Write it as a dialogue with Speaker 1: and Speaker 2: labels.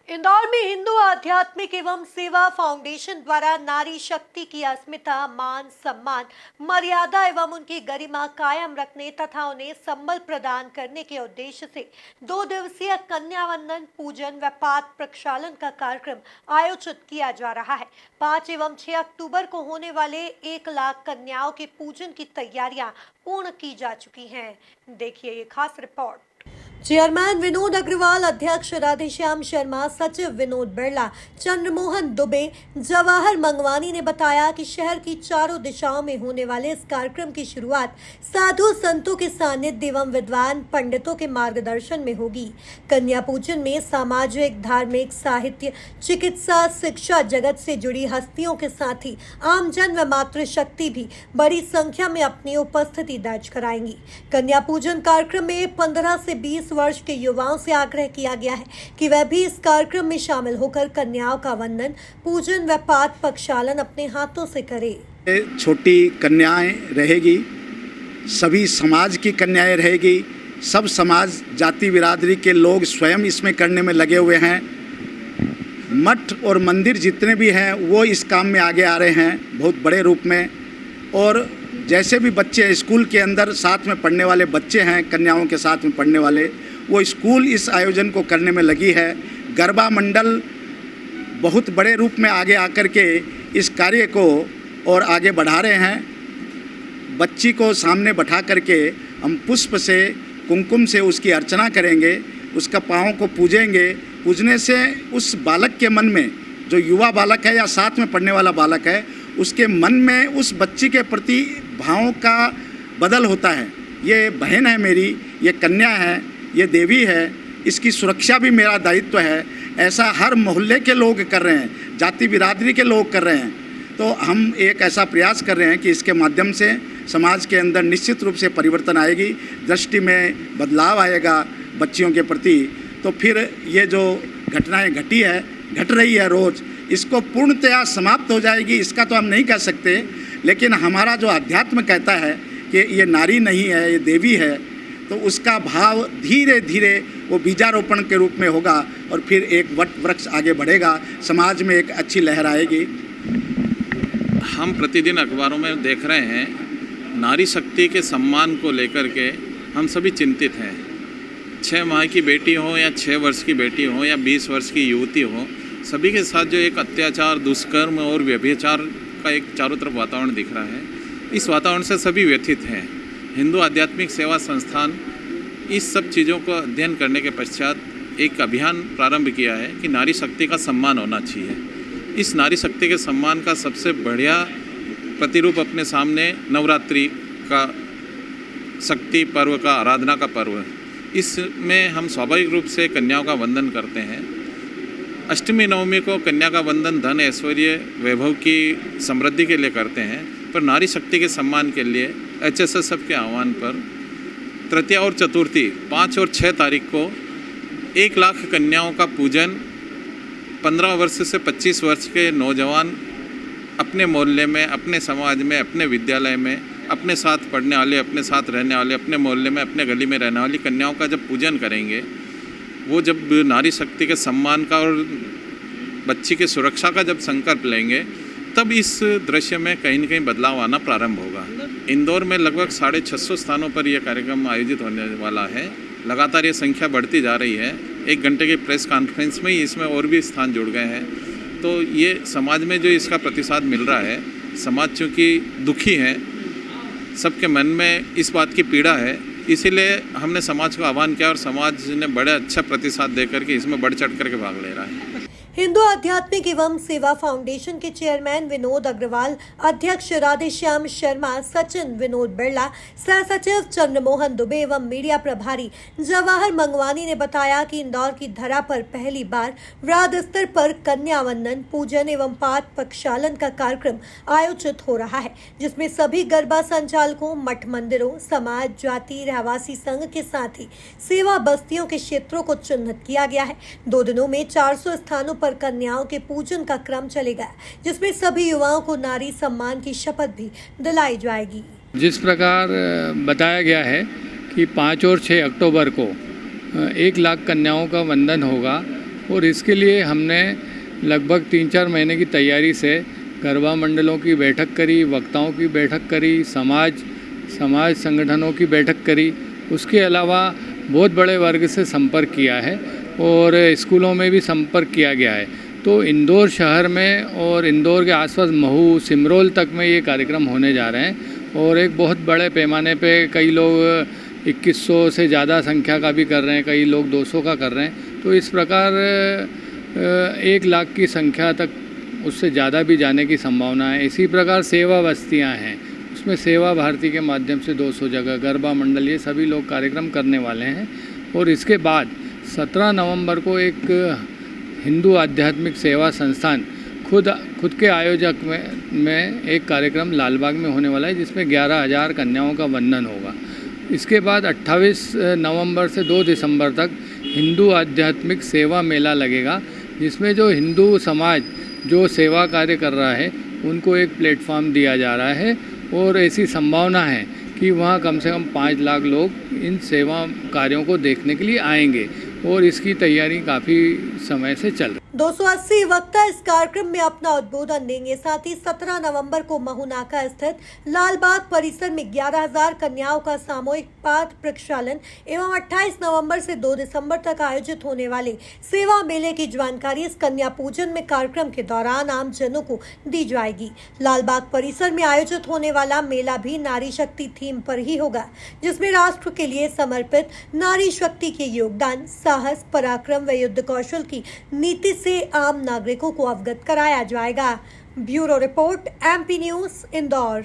Speaker 1: इंदौर में हिंदू आध्यात्मिक एवं सेवा फाउंडेशन द्वारा नारी शक्ति की अस्मिता, मान सम्मान, मर्यादा एवं उनकी गरिमा कायम रखने तथा उन्हें संबल प्रदान करने के उद्देश्य से 2 दिवसीय कन्या वंदन पूजन व पाठ प्रक्षालन का कार्यक्रम आयोजित किया जा रहा है। 5 एवं 6 अक्टूबर को होने वाले 1 लाख कन्याओं के पूजन की तैयारियां पूर्ण की जा चुकी हैं। देखिए ये खास रिपोर्ट। चेयरमैन विनोद अग्रवाल, अध्यक्ष राधेश्याम शर्मा, सचिव विनोद बिरला, चंद्रमोहन दुबे, जवाहर मंगवानी ने बताया कि शहर की चारों दिशाओं में होने वाले इस कार्यक्रम की शुरुआत साधु संतों के सानिध्य एवं विद्वान पंडितों के मार्गदर्शन में होगी। कन्या पूजन में सामाजिक, धार्मिक, साहित्य, चिकित्सा, शिक्षा जगत से जुड़ी हस्तियों के साथ ही आमजन व मातृशक्ति भी बड़ी संख्या में अपनी उपस्थिति दर्ज कराएंगी। कन्या पूजन कार्यक्रम में 15 से 20 वर्ष के युवाओं से आग्रह किया गया है कि वह भी इस कार्यक्रम में शामिल होकर कन्याओं का वंदन, पूजन व पाठ प्रक्षालन अपने हाथों से करें।
Speaker 2: छोटी कन्याएं रहेगी, सभी समाज की कन्याएं रहेगी, सब समाज, जाति बिरादरी के लोग स्वयं इसमें करने में लगे हुए हैं। मठ और मंदिर जितने भी हैं वो इस काम में आगे आ रहे हैं बहुत बड़े रूप में। और जैसे भी बच्चे स्कूल के अंदर साथ में पढ़ने वाले बच्चे हैं, कन्याओं के साथ में पढ़ने वाले, वो स्कूल इस आयोजन को करने में लगी है। गरबा मंडल बहुत बड़े रूप में आगे आकर के इस कार्य को और आगे बढ़ा रहे हैं। बच्ची को सामने बैठा करके हम पुष्प से, कुमकुम से उसकी अर्चना करेंगे, उसका पाँव को पूजेंगे। पूजने से उस बालक के मन में, जो युवा बालक है या साथ में पढ़ने वाला बालक है, उसके मन में उस बच्ची के प्रति भावों का बदल होता है। ये बहन है मेरी, ये कन्या है, ये देवी है, इसकी सुरक्षा भी मेरा दायित्व है। ऐसा हर मोहल्ले के लोग कर रहे हैं, जाति बिरादरी के लोग कर रहे हैं। तो हम एक ऐसा प्रयास कर रहे हैं कि इसके माध्यम से समाज के अंदर निश्चित रूप से परिवर्तन आएगी, दृष्टि में बदलाव आएगा बच्चियों के प्रति। तो फिर ये जो घटनाएं घट रही है रोज़, इसको पूर्णतया समाप्त हो जाएगी, इसका तो हम नहीं कह सकते। लेकिन हमारा जो अध्यात्म कहता है कि ये नारी नहीं है, ये देवी है, तो उसका भाव धीरे धीरे वो बीजारोपण के रूप में होगा और फिर एक वट वृक्ष आगे बढ़ेगा, समाज में एक अच्छी लहर आएगी।
Speaker 3: हम प्रतिदिन अखबारों में देख रहे हैं, नारी शक्ति के सम्मान को लेकर के हम सभी चिंतित हैं। 6 माह की बेटी हो या 6 वर्ष की बेटी हो या 20 वर्ष की युवती हो, सभी के साथ जो एक अत्याचार, दुष्कर्म और व्यभिचार का एक चारों तरफ वातावरण दिख रहा है, इस वातावरण से सभी व्यथित हैं। हिंदू आध्यात्मिक सेवा संस्थान इस सब चीज़ों को अध्ययन करने के पश्चात एक अभियान प्रारंभ किया है कि नारी शक्ति का सम्मान होना चाहिए। इस नारी शक्ति के सम्मान का सबसे बढ़िया प्रतिरूप अपने सामने नवरात्रि का, शक्ति पर्व का, आराधना का पर्व। इसमें हम स्वाभाविक रूप से कन्याओं का वंदन करते हैं। अष्टमी नवमी को कन्या का वंदन धन, ऐश्वर्य, वैभव की समृद्धि के लिए करते हैं, पर नारी शक्ति के सम्मान के लिए HSSF के आह्वान पर तृतीया और चतुर्थी 5 और 6 तारीख को 1 लाख कन्याओं का पूजन 15 वर्ष से 25 वर्ष के नौजवान अपने मोहल्ले में, अपने समाज में, अपने विद्यालय में, अपने साथ पढ़ने वाले, अपने साथ रहने वाले, अपने मोहल्ले में, अपने गली में रहने वाली कन्याओं का जब पूजन करेंगे, वो जब नारी शक्ति के सम्मान का और बच्ची की सुरक्षा का जब संकल्प लेंगे, तब इस दृश्य में कहीं न कहीं बदलाव आना प्रारंभ होगा। इंदौर में लगभग 650 स्थानों पर यह कार्यक्रम आयोजित होने वाला है। लगातार ये संख्या बढ़ती जा रही है। 1 घंटे के प्रेस कॉन्फ्रेंस में ही इसमें और भी स्थान जुड़ गए हैं। तो ये समाज में जो इसका प्रतिसाद मिल रहा है, समाज चूँकि दुखी है, सबके मन में इस बात की पीड़ा है, इसीलिए हमने समाज को आह्वान किया और समाज ने बड़े अच्छा प्रतिसाद देकर के इसमें बढ़ चढ़ करके भाग ले रहा है।
Speaker 1: हिंदू आध्यात्मिक एवं सेवा फाउंडेशन के चेयरमैन विनोद अग्रवाल, अध्यक्ष राधेश्याम शर्मा, सचिव विनोद बिरला, सह सचिव चंद्रमोहन दुबे एवं मीडिया प्रभारी जवाहर मंगवानी ने बताया कि इंदौर की धरा पर पहली बार वृहद स्तर पर कन्या वंदन, पूजन एवं पाठ प्रक्षालन का कार्यक्रम आयोजित हो रहा है, जिसमें सभी गरबा संचालकों, मठ मंदिरों, समाज, जाति, रहवासी संघ के साथ ही सेवा बस्तियों के क्षेत्रों को चिन्हित किया गया है। 2 दिनों में 400 स्थानों पर कन्याओं के पूजन का क्रम चलेगा, जिसमें सभी युवाओं को नारी सम्मान की शपथ भी दिलाई जाएगी।
Speaker 4: जिस प्रकार बताया गया है कि 5 और 6 अक्टूबर को 1 लाख कन्याओं का वंदन होगा और इसके लिए हमने लगभग 3-4 महीने की तैयारी से गरबा मंडलों की बैठक करी, वक्ताओं की बैठक करी, समाज संगठनों की बैठक करी। उसके अलावा बहुत बड़े वर्ग से संपर्क किया है और स्कूलों में भी संपर्क किया गया है। तो इंदौर शहर में और इंदौर के आसपास महू, सिमरोल तक में ये कार्यक्रम होने जा रहे हैं और एक बहुत बड़े पैमाने पे कई लोग 2100 से ज़्यादा संख्या का भी कर रहे हैं, कई लोग 200 का कर रहे हैं। तो इस प्रकार 1 लाख की संख्या तक, उससे ज़्यादा भी जाने की संभावना है। इसी प्रकार सेवा बस्तियां हैं, उसमें सेवा भारती के माध्यम से 200 जगह, गरबा मंडल, ये सभी लोग कार्यक्रम करने वाले हैं। और इसके बाद 17 नवंबर को एक हिंदू आध्यात्मिक सेवा संस्थान खुद के आयोजक में एक कार्यक्रम लालबाग में होने वाला है, जिसमें 11,000 कन्याओं का वंदन होगा। इसके बाद 28 नवंबर से 2 दिसंबर तक हिंदू आध्यात्मिक सेवा मेला लगेगा, जिसमें जो हिंदू समाज जो सेवा कार्य कर रहा है उनको एक प्लेटफॉर्म दिया जा रहा है और ऐसी संभावना है कि वहाँ कम से कम 5 लाख लोग इन सेवा कार्यों को देखने के लिए आएंगे और इसकी तैयारी काफ़ी समय से चल रही है।
Speaker 1: 280 वक्ता इस कार्यक्रम में अपना उद्बोधन देंगे। साथ ही 17 नवंबर को महूनाका स्थित लालबाग परिसर में 11,000 कन्याओं का सामूहिक पाठ प्रक्षालन एवं 28 नवंबर से 2 दिसंबर तक आयोजित होने वाले सेवा मेले की जानकारी इस कन्या पूजन में कार्यक्रम के दौरान आम जनों को दी जाएगी। लालबाग परिसर में आयोजित होने वाला मेला भी नारी शक्ति थीम पर ही होगा, जिसमें राष्ट्र के लिए समर्पित नारी शक्ति के योगदान, साहस, पराक्रम व युद्ध कौशल की नीति से आम नागरिकों को अवगत कराया जाएगा। Bureau report, MP news, Indore.